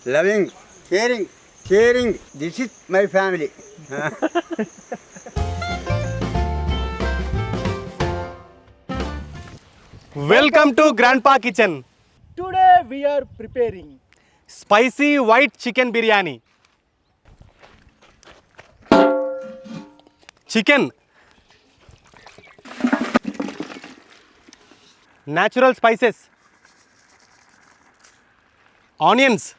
loving, caring. This is my family. Welcome to Grandpa Kitchen. Today we are preparing Spicy white chicken biryani. Chicken. Natural spices. Onions.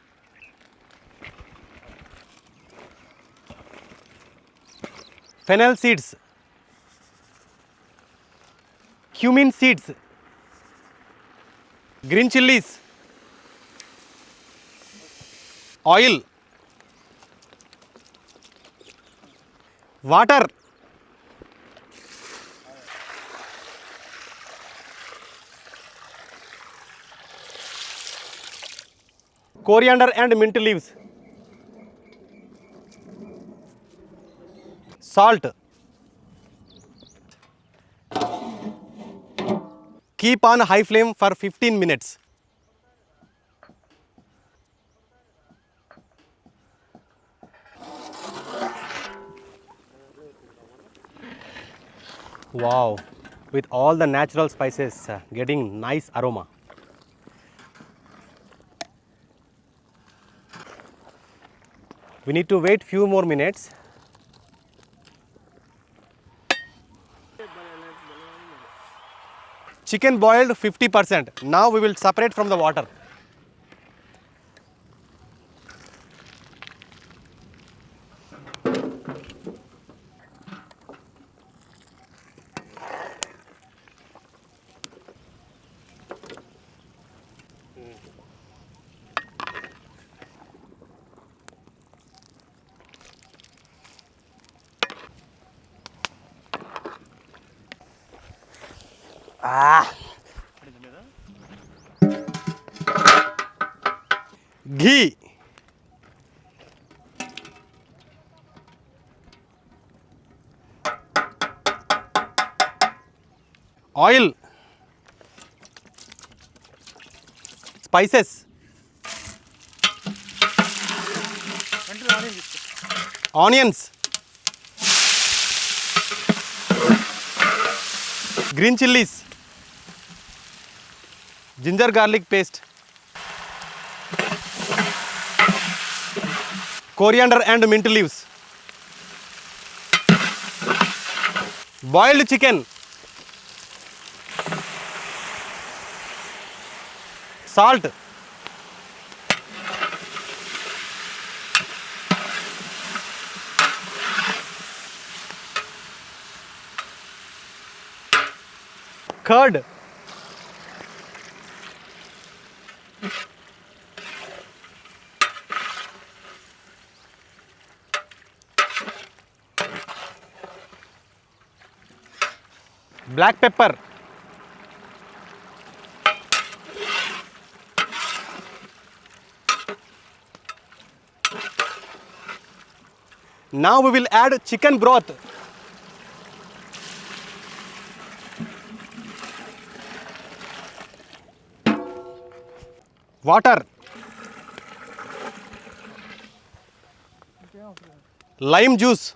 Fennel seeds. Cumin seeds. Green chilies. Oil. Water. Coriander and mint leaves. Salt. Keep on high flame for 15 minutes. Wow, with all the natural spices getting nice aroma. We need to wait few more minutes. Chicken boiled 50%. Now we will separate from the water. Ghee. Oil. Spices. Onions. Green chilies. Ginger garlic paste. Coriander and mint leaves. Boiled chicken. Salt. Curd. Black pepper. Now we will add chicken broth. Water. Lime juice.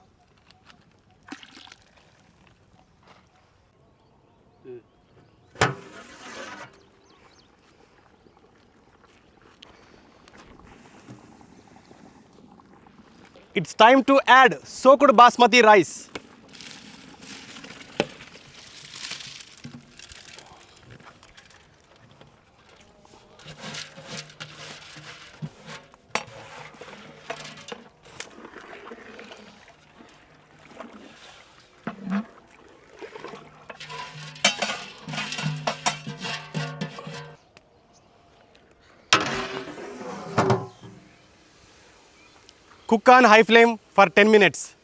It's time to add soaked basmati rice. Cook on high flame for 10 minutes.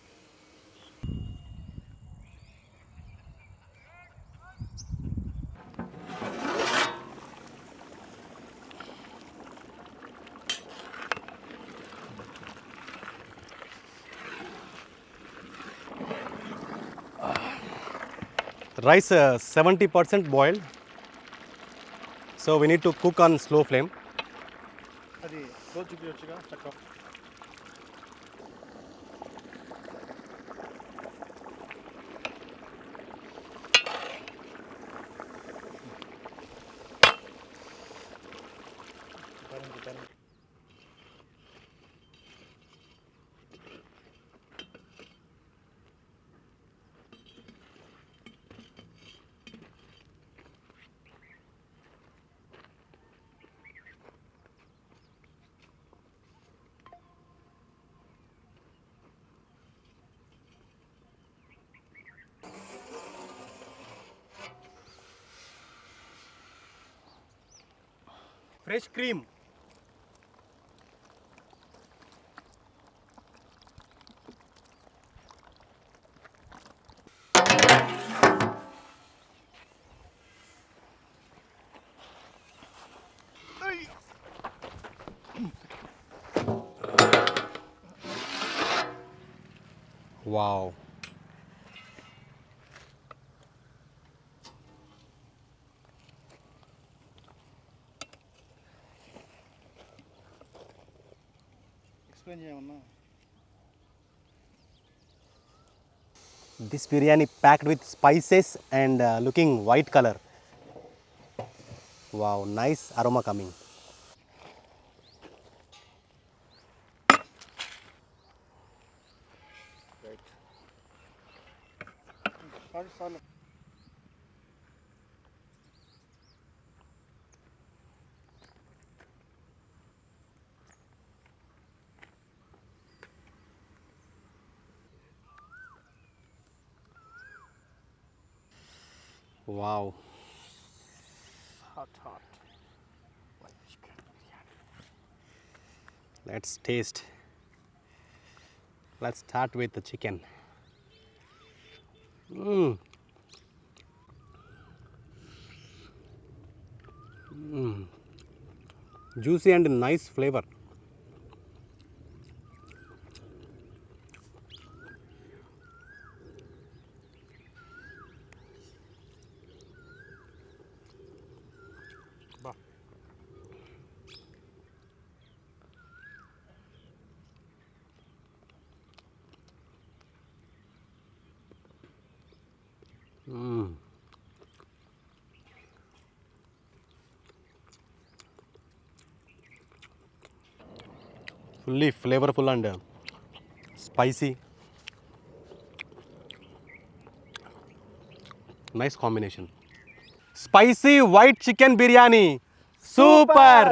The rice 70% boiled, so we need to cook on slow flame. రోజు చూపించచ్చుగా చక్క. Fresh cream. Wow. Explain చేయమన్నా. This biryani packed with spices and looking white color. Wow, nice aroma coming. చాలు. Wow. Hot. Let's taste. Let's start with the chicken. Mm. Juicy and nice flavor. బా. Fully flavorful and spicy. Nice combination. Spicy white chicken biryani. Super.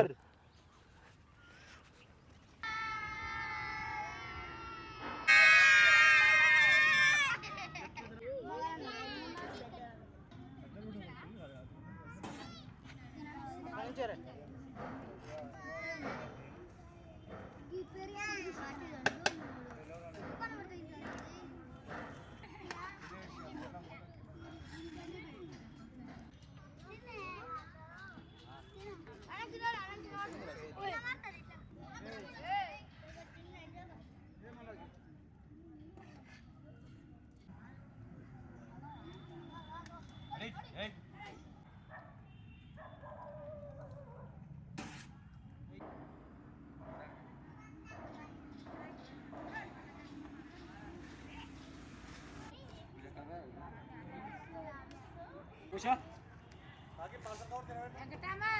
Yang ketemu.